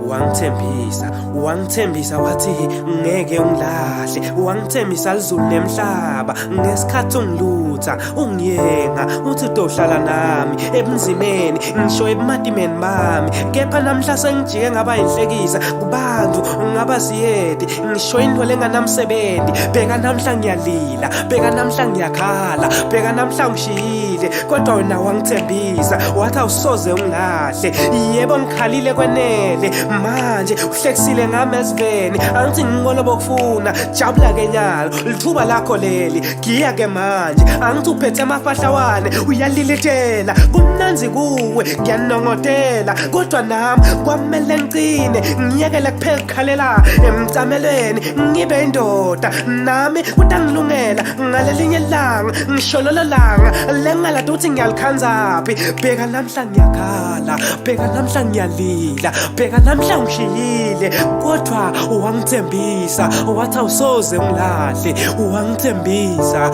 wangithembisa wathi ngeke ungilahle, wangithembisa izulu nemhlaba ngesikhathi ungilutha ungiyenga uthi uzohlala nami ebunzimeni ngisho ebumatimeni bami. Kepha namhla sengijike ngaba yinhlekisa kubantu ngaba ziyede ngisho indwele enganamsebenzi. Bheka namhla ngiyalila, bheka namhla ngiyakhala, bheka namhla ngishiyile, kodwa wena wangithembisa wathi awusoze ungilahle. Yebo ngikhalile kwenele manje uhlekisile ngami esiveni, angithi ngingolo bokufuna jabula ke nyalo lithuba lakho leli. Giya ke manje angithi uphethe amafahlawane uyalilitela, kumnanzi kuwe ngiyanongotela, kodwa nami kwamele ngicine ngiyekele kuphela kukhalela emcamelweni ngibe indoda. Nami kutangilungela ngalelinye ilanga ngisho lolo langa lengalade uthi ngiyalikhanzaphi. Bheka namhla ngiyakhala, bheka namhla ngiyalila, bheka namhla ngishiyile, kodwa wangithembisa wathi awusoze ungilahle. Wangithembisa